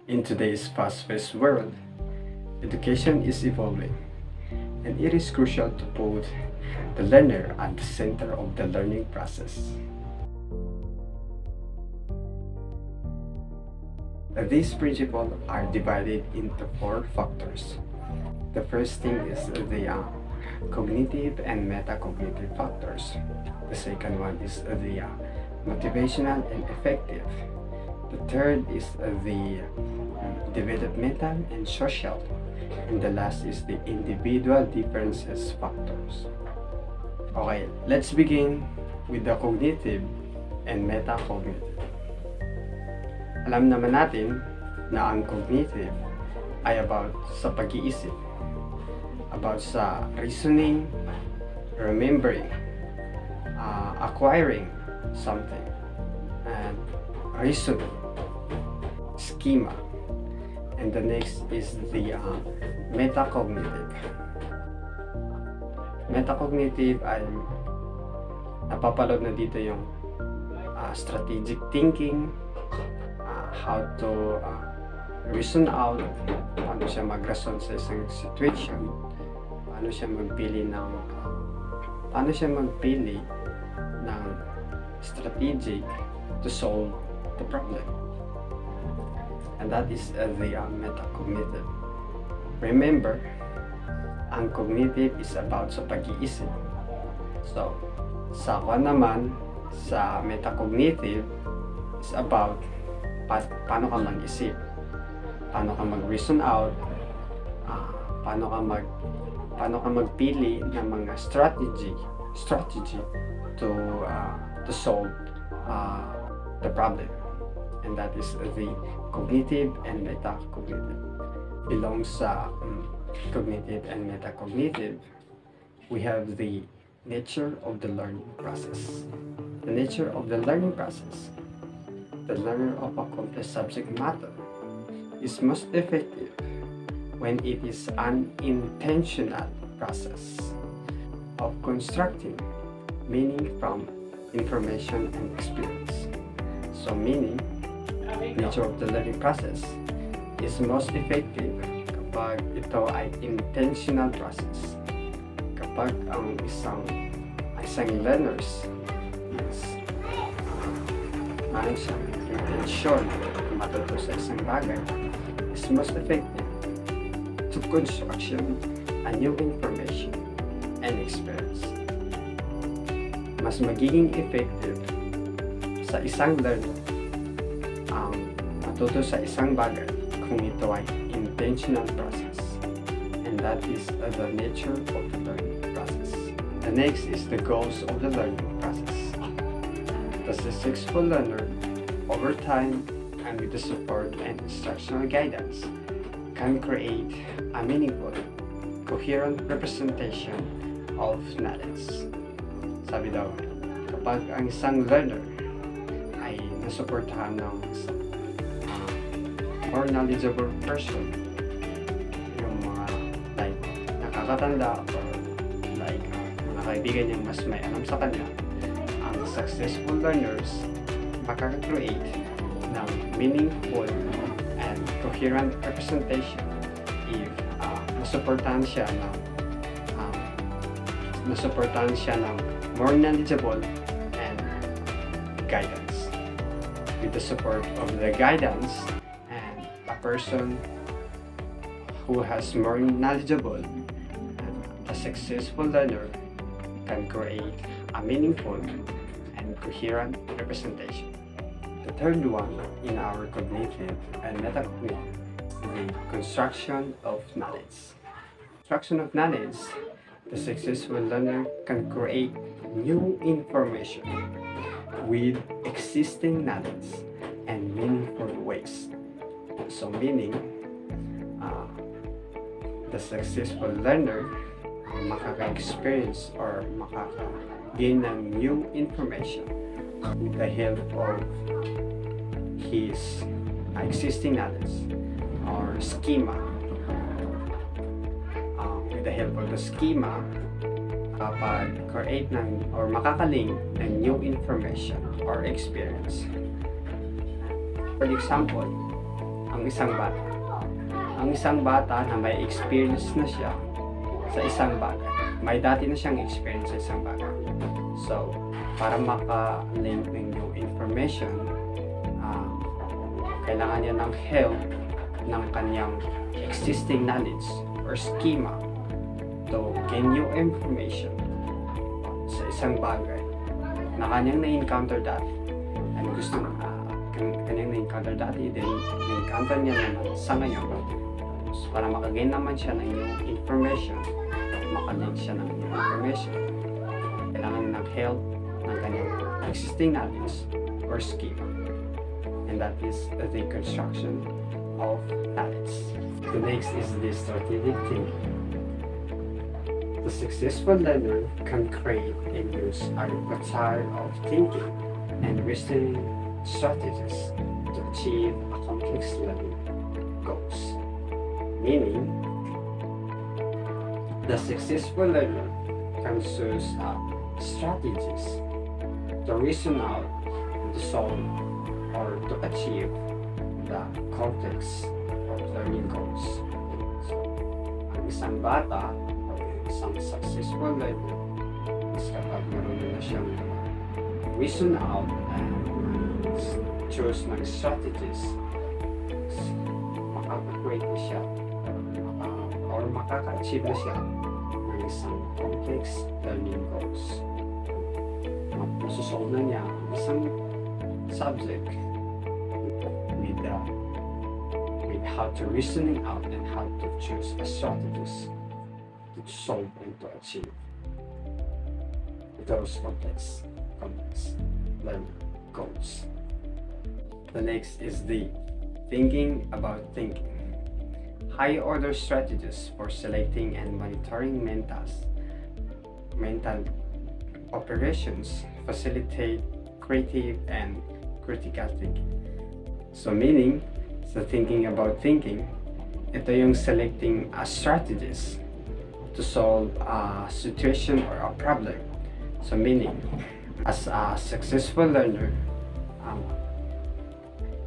In today's fast-paced world, education is evolving, and it is crucial to put the learner at the center of the learning process. These principles are divided into 4 factors. The first thing is the cognitive and metacognitive factors. The second one is the motivational and effective. The third is the developmental and social. And the last is the individual differences factors. Okay, let's begin with the cognitive and metacognitive. Alam naman natin na ang cognitive ay about sa pag-iisip, about sa reasoning, remembering, acquiring something, and reasoning, schema. And the next is the metacognitive. Metacognitive ay napapaloob na dito yung strategic thinking, how to reason out, paano siya mag-rason sa isang situation, paano siya magpili ng strategic to solve the problem. And that is the metacognitive. Remember, ang cognitive is about sa pag-iisip. So, sa metacognitive is about paano ka mag-isip, paano ka mag-reason out, paano ka magpili ng mga strategy to solve the problem. And that is the cognitive and metacognitive. Belongs sa cognitive and metacognitive. We have the nature of the learning process. The nature of the learning process. The learner of a complex subject matter is most effective when it is an intentional process of constructing meaning from information and experience. So meaning, nature of the learning process is most effective kapag ito ay intentional process. Kapag ang isang learners is mayroon siyang intensyon na matuto sa isang bagay, is most effective to construction a new information and experience. Mas magiging effective sa isang learner ang matuto sa isang bagay kung ito ay intentional process. And that is the nature of the learning process. The next is the goals of the learning process. The successful learner, over time and with the support and instructional guidance, can create a meaningful, coherent representation of knowledge. Sabi daw, kapag ang isang learner ay nasuportahan ng more knowledgeable person, yung mga like nakakatanda or like mga kaibigan niyang mas may alam sa kanya, ang successful learners makaka-create ng meaningful and coherent representation if nasuportahan siya ng more knowledgeable and guidance. With the support of the guidance and a person who has more knowledgeable and a successful learner can create a meaningful and coherent representation. The third one in our cognitive and metacognitive is the construction of knowledge. Construction of knowledge, the successful learner can create new information with existing knowledge and meaningful ways. So meaning, the successful learner makaka-experience or makaka-gain ng new information with the help of his existing knowledge or schema. With the help of the schema, create or makakalink ng new information or experience. For example, ang isang bata. Ang isang bata na may experience na siya sa isang bagay. May dati na siyang experience sa isang bagay. So, para maka-link ng yung information, kailangan niya ng help ng kanyang existing knowledge or schema to gain new information sa isang bagay na kanyang na-encounter dati. And gusto kanyang na-encounter dati, then na-encounter niya naman sa ngayon. So, para makagain naman siya ng new information, makalink siya ng new information, kailangan ng help ng kanyang existing knowledge or schema. And that is the construction of knowledge. The next is the strategic thinking. The successful learner can create and use a repertoire of thinking and reasoning strategies to achieve a complex learning goals. Meaning, the successful learner can use strategies to reason out, to solve, or to achieve the complex of learning goals. So, ang isang bata o isang successful learner is kapag marunong na siyang reason out and choose ng strategies, makaka-create na siya or makaka-achieve na siya ng isang complex learning goals. Masusolve na niya ang isang subject with how to reasoning out and how to choose a strategies to solve and to achieve those complex learning goals. The next is the thinking about thinking. High order strategies for selecting and monitoring mental operations facilitate creative and critical thinking. So meaning, sa thinking about thinking, ito yung selecting strategies to solve a situation or a problem. So meaning, as a successful learner,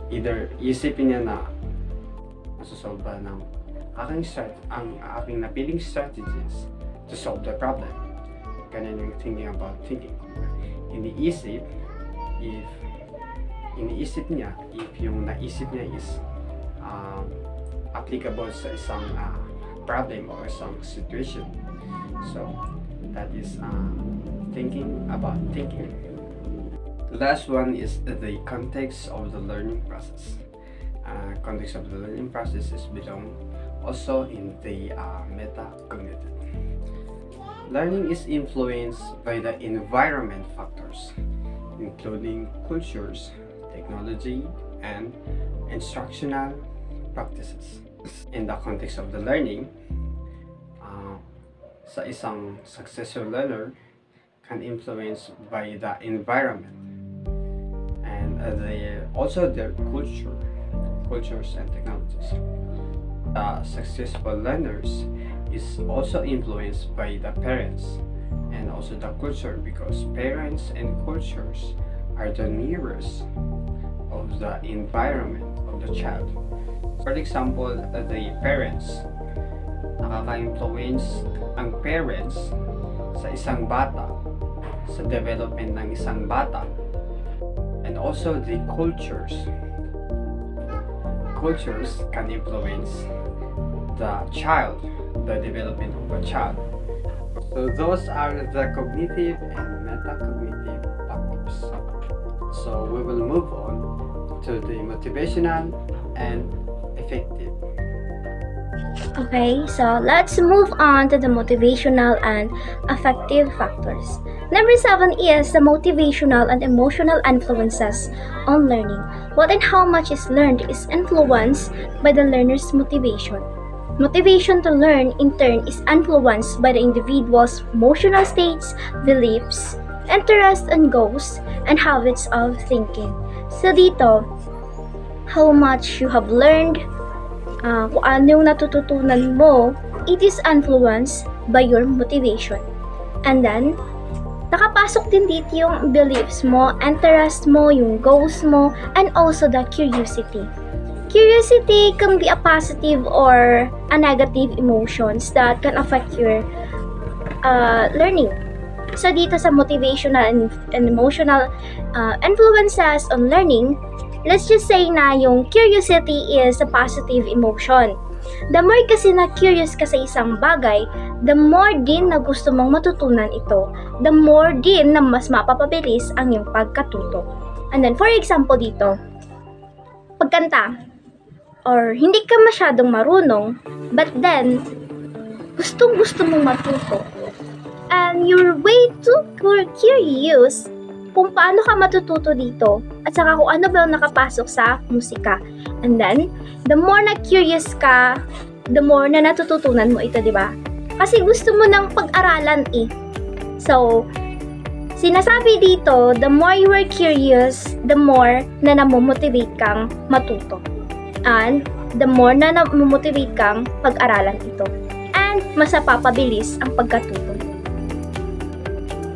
either isipin niya na masusolve ba ng ang aking napiling strategies to solve the problem. Ganyan yung thinking about thinking. Iniisip niya if yung naisip niya is applicable sa isang problem or isang situation. So that is thinking about thinking. The last one is the context of the learning process. Context of the learning process is belong also in the metacognitive. Learning is influenced by the environment factors, including cultures, technology, and instructional practices. In the context of the learning, sa isang successful learner can influence by the environment and also their cultures and technologies. Successful learners is also influenced by the parents and also the culture, because parents and cultures are the nearest of the environment of the child. For example, the parents, nakaka-influence ang parents sa isang bata, sa development ng isang bata, and also the cultures can influence the child, the development of a child. So those are the cognitive and metacognitive factors. So we will move on to the motivational and effective. Okay, so let's move on to the motivational and affective factors. Number 7 is the motivational and emotional influences on learning. What and how much is learned is influenced by the learner's motivation. Motivation to learn, in turn, is influenced by the individual's emotional states, beliefs, interests, and goals, and habits of thinking. So dito, how much you have learned, kung ano yung natututunan mo, it is influenced by your motivation. And then, nakapasok din dito yung beliefs mo, interest mo, yung goals mo, and also the curiosity. Curiosity can be a positive or a negative emotions that can affect your learning. So dito sa motivational and emotional influences on learning, let's just say na yung curiosity is a positive emotion. The more kasi na curious ka sa isang bagay, the more din na gusto mong matutunan ito, the more din na mas mapapabilis ang iyong pagkatuto. And then, for example dito, pagkanta, or hindi ka masyadong marunong, but then, gustong-gusto mong matuto. And you're way too curious kung paano ka matututo dito at saka kung ano ba yung nakapasok sa musika. And then, the more na curious ka, the more na natututunan mo ito, di ba? Kasi gusto mo ng pag-aralan eh. So, sinasabi dito, the more you are curious, the more na namomotivate kang matuto. And the more na namomotivate kang pag-aralan ito. And mas napapabilis ang pagkatuto.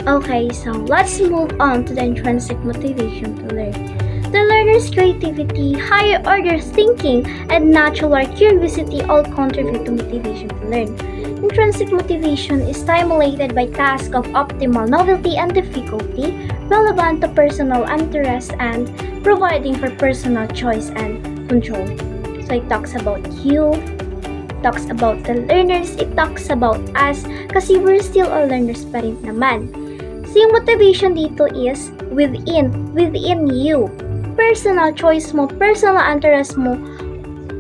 Okay, so let's move on to the intrinsic motivation to learn. The learner's creativity, higher order thinking, and natural curiosity all contribute to motivation to learn. Intrinsic motivation is stimulated by tasks of optimal novelty and difficulty, relevant to personal interest, and providing for personal choice and control. So it talks about you, talks about the learners, it talks about us, kasi we're still all learners pa rin naman. So yung motivation dito is within you. Personal choice mo, personal interest mo,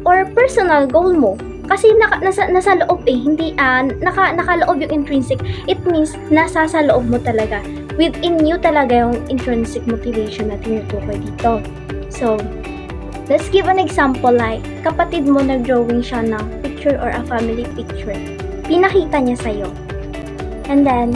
or personal goal mo. Kasi nasa loob eh, hindi nakaloob yung intrinsic. It means nasa sa loob mo talaga. Within you talaga yung intrinsic motivation na tinutukoy dito. So, let's give an example like, kapatid mo nag-drawing siya ng picture or a family picture. Pinakita niya sa'yo. And then,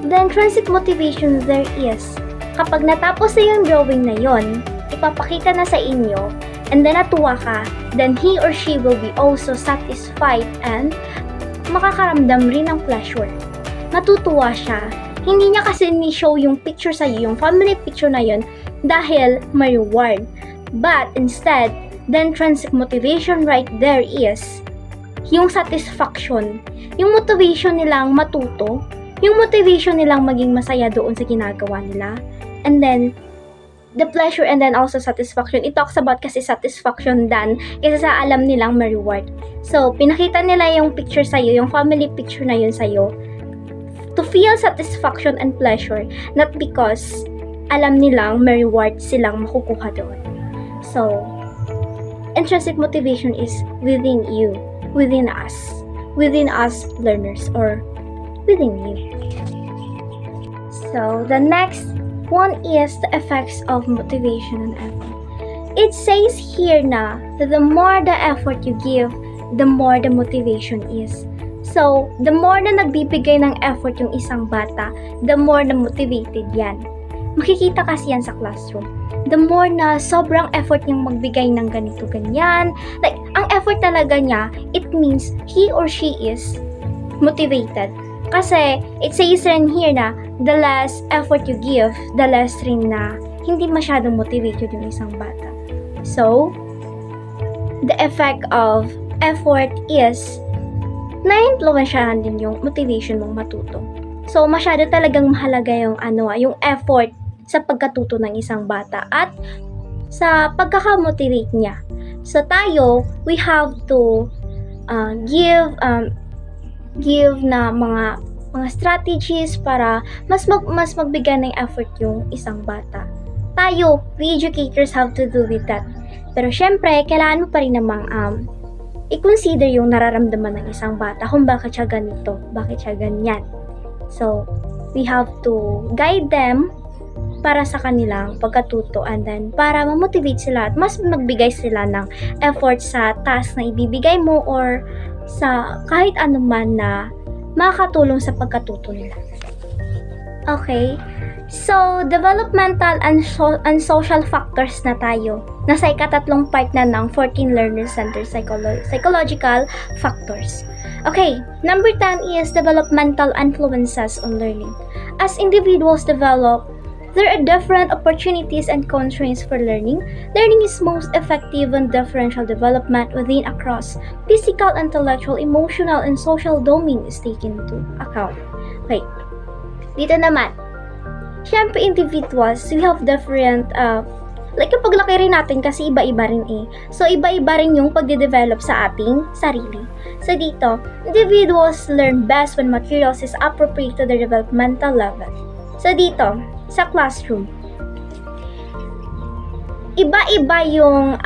the intrinsic motivation there is, kapag natapos na yung drawing na yon, ipapakita na sa inyo, and then natuwa ka, then he or she will be also satisfied and makakaramdam rin ng pleasure. Natutuwa siya. Hindi niya kasi ni-show yung picture sa'yo, yung family picture na yon, dahil may reward. But instead, the intrinsic motivation right there is yung satisfaction, yung motivation nilang matuto, yung motivation nilang maging masaya doon sa ginagawa nila. And then, the pleasure and then also satisfaction. It talks about kasi satisfaction dan kasi sa alam nilang may reward. So, pinakita nila yung picture sa'yo, yung family picture na yun sa'yo, to feel satisfaction and pleasure, not because alam nilang may reward silang makukuha doon. So, intrinsic motivation is within you, within us learners, or within you. So, the next one is the effects of motivation and effort. It says here na that the more the effort you give, the more the motivation is. So, the more na nagbibigay ng effort yung isang bata, the more na motivated yan. Makikita kasi yan sa classroom. The more na sobrang effort niyang magbigay ng ganito, ganyan. Like, ang effort talaga niya, it means he or she is motivated. Kasi, it says rin here na, the less effort you give, the less rin na hindi masyadong motivated yung isang bata. So, the effect of effort is, na-influensyahan din yung motivation mong matuto. So, masyado talagang mahalaga yung yung effort sa pagkatuto ng isang bata at sa pagkakamotivate niya. So, tayo, we have to give na mga strategies para mas magbigay ng effort yung isang bata. Tayo, we educators have to do with that. Pero syempre, kailangan mo pa rin namang i-consider yung nararamdaman ng isang bata kung bakit siya ganito, bakit siya ganyan. So, we have to guide them para sa kanilang pagkatuto and then para ma-motivate sila at mas magbigay sila ng effort sa task na ibibigay mo or sa kahit anuman na makakatulong sa pagkatuto nila. Okay, so developmental and social factors na tayo. Nasa ikatatlong part na ng 14 learner-centered psychological factors. Okay, number 10 is developmental influences on learning. As individuals develop, There are different opportunities and constraints for learning. Learning is most effective when differential development within across physical, intellectual, emotional, and social domain is taken into account. Okay, dito naman, syempre individuals, we have different, like yung paglaki rin natin kasi iba-iba rin eh. So, iba-iba rin yung pagde-develop sa ating sarili. So, dito, individuals learn best when materials is appropriate to their developmental level. So, dito, sa classroom, iba-iba yung,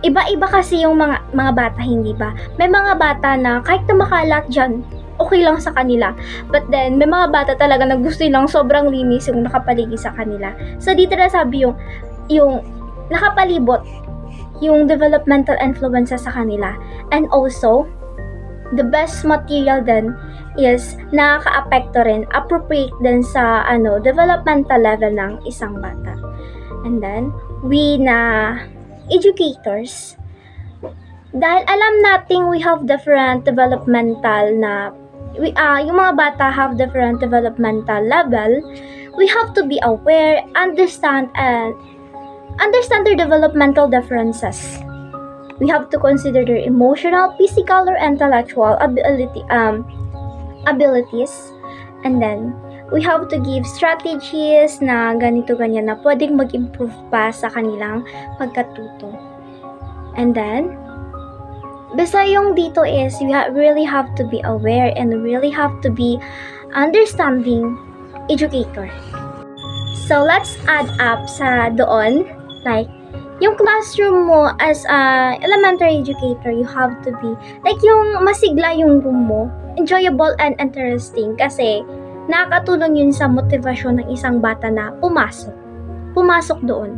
iba-iba kasi yung mga bata, hindi ba? May mga bata na kahit na makalat dyan, okay lang sa kanila. But then, may mga bata talaga na gusto nilang sobrang linis yung nakapaligid sa kanila. So, dito na sabi yung nakapalibot, yung developmental influences sa kanila. And also, the best material then is nakaka-apekto rin, appropriate din sa developmental level ng isang bata. And then, we na educators, dahil alam nating we have different developmental na yung mga bata have different developmental level, we have to be aware, understand their developmental differences. We have to consider their emotional, physical, or intellectual abilities, and then we have to give strategies na ganito-ganyan na pwedeng mag-improve pa sa kanilang pagkatuto. And then, basta yung dito is, you really have to be aware and really have to be understanding educator. So, let's add up sa doon, like, yung classroom mo as a elementary educator, you have to be, like, yung masigla yung room mo, enjoyable and interesting kasi nakakatulong yun sa motivasyon ng isang bata na pumasok doon.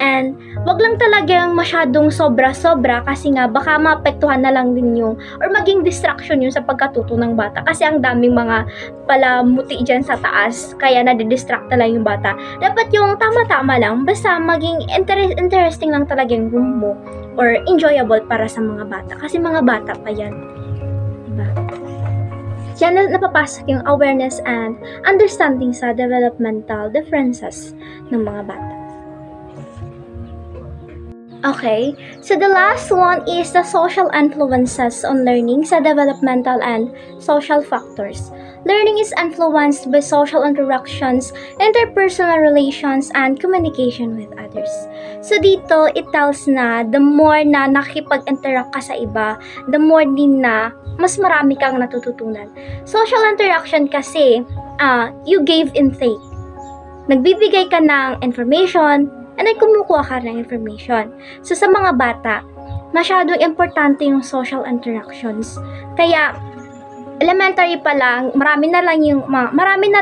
And wag lang talagang masyadong sobra-sobra kasi nga baka maapektuhan na lang din yung or maging distraction yun sa pagkatuto ng bata kasi ang daming mga palamuti dyan sa taas kaya nadidistract na lang yung bata. Dapat yung tama-tama lang, basta maging interesting lang talaga yung room mo or enjoyable para sa mga bata kasi mga bata pa yan. Diba? Yan na napapasok yung awareness and understanding sa developmental differences ng mga bata. Okay, so the last one is the social influences on learning sa developmental and social factors. Learning is influenced by social interactions, interpersonal relations, and communication with others. So dito, it tells na the more na nakikipag-interact ka sa iba, the more din na mas marami kang natututunan. Social interaction kasi, you gave and take. Nagbibigay ka ng information, and then kumukuha ka ng information. So sa mga bata, masyadong importante yung social interactions. Kaya, elementary pa lang, marami na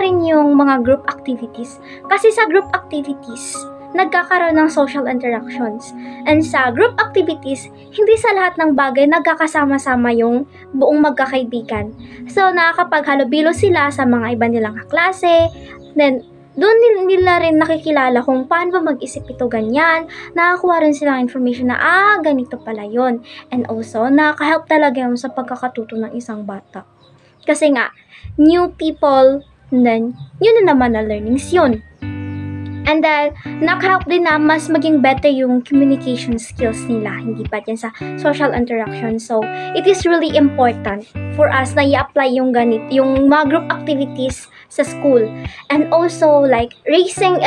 rin yung mga group activities. Kasi sa group activities, nagkakaroon ng social interactions. And sa group activities, hindi sa lahat ng bagay nagkakasama-sama yung buong magkakaibigan. So, nakakapaghalubilo sila sa mga iba nilang kaklase. Then, doon nila rin nakikilala kung paano ba mag-isip ito ganyan. Nakakuha rin sila ng information na, ganito pala yon. And also, nakaka-help talaga yun sa pagkakatuto ng isang bata. Kasi nga, new people, and then, yun na naman na learnings yun. And then, nakaka-help din na mas maging better yung communication skills nila. Hindi pa dyan sa social interaction. So, it is really important for us na i-apply yung mga group activities sa school. And also, like, raising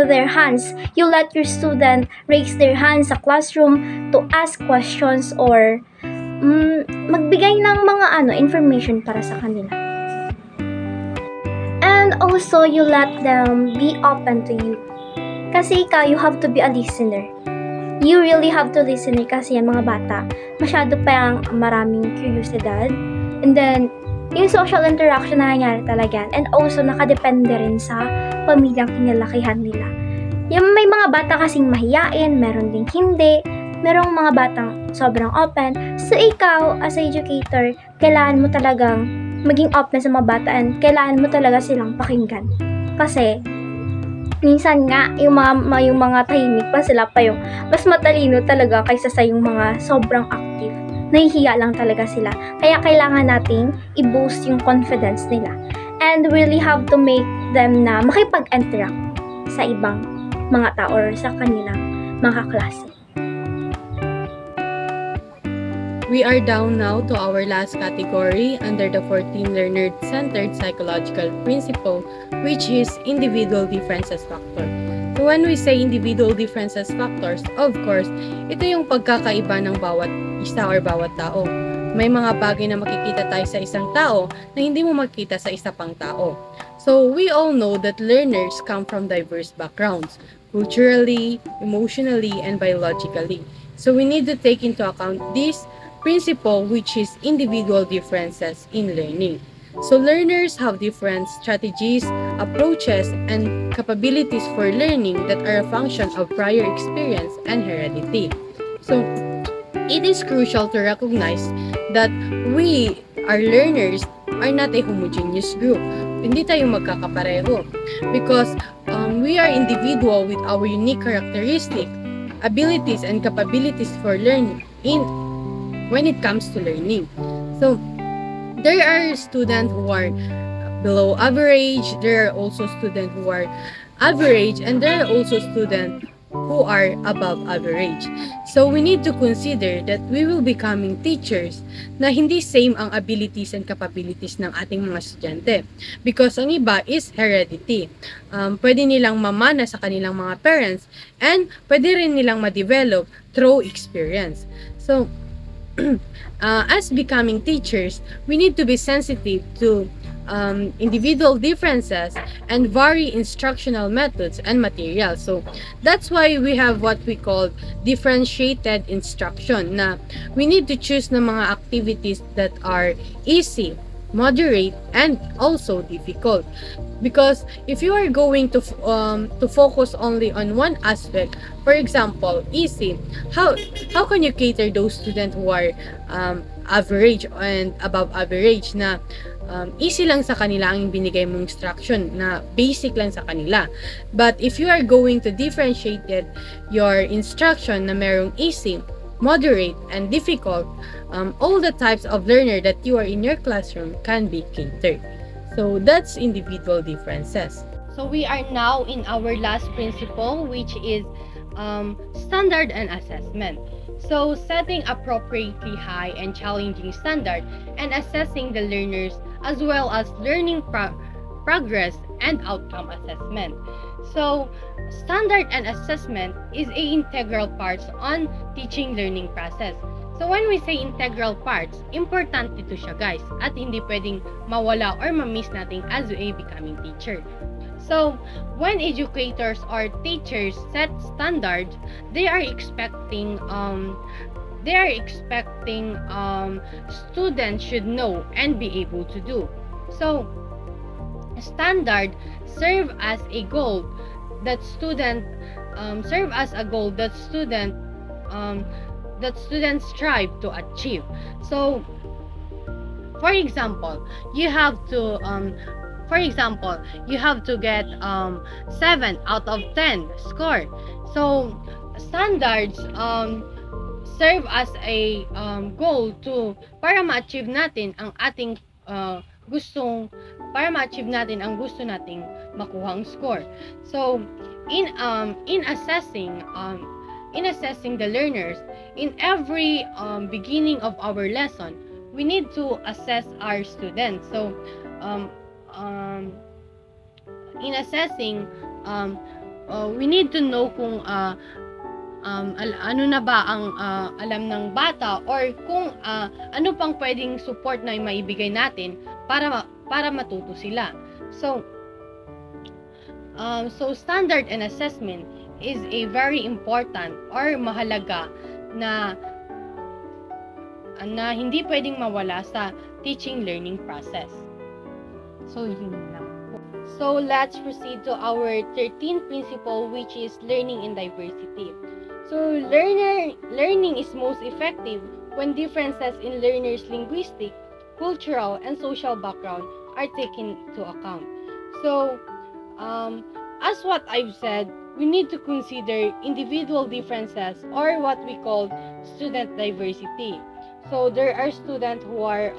their hands. You let your student raise their hands sa classroom to ask questions or magbigay ng mga information para sa kanila. And also, you let them be open to you. Kasi ikaw, you have to be a listener. You really have to listen kasi yung mga bata, masyado pa yung maraming curiosidad. And then, yung social interaction na nangyari talaga. And also, nakadepende rin sa pamilyang kinalakihan nila. Yung may mga bata kasing mahiyain, meron ding hindi. Merong mga batang sobrang open. So, ikaw, as a educator, kailangan mo talagang maging open sa mga bata and kailangan mo talaga silang pakinggan. Kasi, minsan nga, yung mga tahimik pa, sila pa yung mas matalino talaga kaysa sa yung mga sobrang active. Nahihiya lang talaga sila. Kaya kailangan nating i-boost yung confidence nila. And really have to make them na makipag-interact. sa ibang mga tao or sa kanilang mga klase. We are down now to our last category under the 14 learner-centered psychological principle, which is individual differences factor. So when we say individual differences factors, of course, ito yung pagkakaiba ng bawat isa or bawat tao. May mga bagay na makikita tayo sa isang tao na hindi mo makita sa isa pang tao. So we all know that learners come from diverse backgrounds, culturally, emotionally, and biologically. So we need to take into account this principle, which is individual differences in learning. So learners have different strategies, approaches, and capabilities for learning that are a function of prior experience and heredity. So it is crucial to recognize that we, our learners, are not a homogeneous group. Hindi tayo magkakapareho because we are individual with our unique characteristics, abilities, and capabilities for learning when it comes to learning. So there are students who are below average, there are also students who are average, and there are also students who are above average. So we need to consider that we will becoming teachers na hindi same ang abilities and capabilities ng ating mga estudyante. Because ang iba is heredity. Pwede nilang mamana sa kanilang mga parents and pwede rin nilang ma-develop through experience. So as becoming teachers, we need to be sensitive to individual differences and vary instructional methods and materials. So that's why we have what we call differentiated instruction, na we need to choose na mga activities that are easy, moderate, and also difficult. Because if you are going to focus only on one aspect, for example, easy, how can you cater those students who are average and above average na easy lang sa kanila ang binigay mong instruction, na basic lang sa kanila. But if you are going to differentiate your instruction na merong easy, moderate, and difficult, all the types of learner that you are in your classroom can be catered. So that's individual differences. So we are now in our last principle, which is standard and assessment. So setting appropriately high and challenging standard and assessing the learners, as well as learning progress and outcome assessment. So standard and assessment is a integral parts on teaching learning process. So when we say integral parts, important ito siya guys, at hindi pwedeng mawala or ma-miss natin as a becoming teacher. So when educators or teachers set standards, they are expecting students should know and be able to do. So standard serve as a goal that students strive to achieve. So for example, you have to get 7 out of 10 score. So standards serve as a goal para ma-achieve natin ang ating gusto nating makuhang score. So in assessing the learners, in every beginning of our lesson, we need to assess our students. So in assessing, we need to know kung ano na ba ang alam ng bata, or kung ano pang pwedeng support na maibigay natin para matuto sila. So standard and assessment is a very important or mahalaga na hindi pwedeng mawala sa teaching learning process. So yun lang po. So let's proceed to our 13th principle, which is learning in diversity. So learning is most effective when differences in learners' linguistic, cultural, and social background are taken into account. So as what I've said, we need to consider individual differences, or what we call student diversity. So there are students who are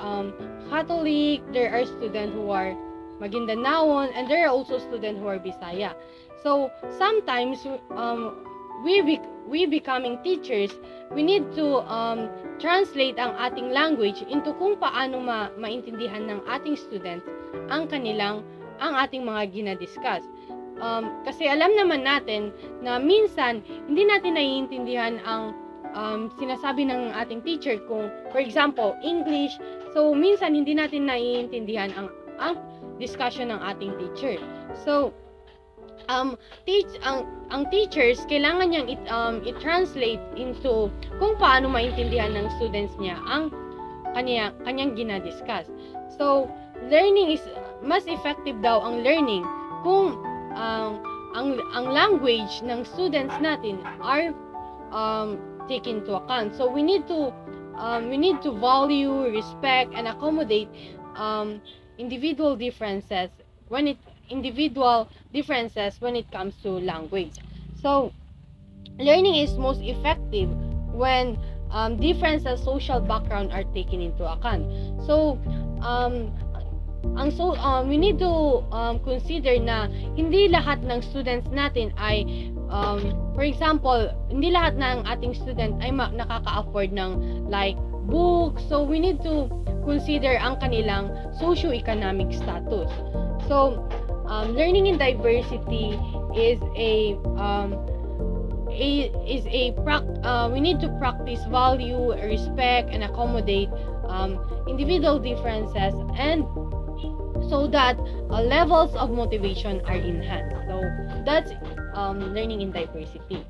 Catholic, there are students who are Magindanaon, and there are also students who are Bisaya. So sometimes we becoming teachers, we need to translate ang ating language into kung paano maintindihan ng ating students ang ating mga ginadiscuss. Kasi alam naman natin na minsan hindi natin naiintindihan ang sinasabi ng ating teacher. Kung for example English, so minsan hindi natin naiintindihan ang discussion ng ating teacher. So ang teachers kailangan niyang i-translate into kung paano maintindihan ng students niya ang kanyang ginadiscuss. So learning is mas effective daw ang learning kung ang language ng students natin are taken into account. So we need to value, respect, and accommodate individual differences when it comes to language. So learning is most effective when differences social background are taken into account. So we need to consider na hindi lahat ng students natin ay for example, hindi lahat ng ating student ay nakaka-afford ng like books. So we need to consider ang kanilang socio-economic status. So learning in diversity is we need to practice value, respect, and accommodate individual differences, and so that levels of motivation are enhanced. So that's learning in diversity.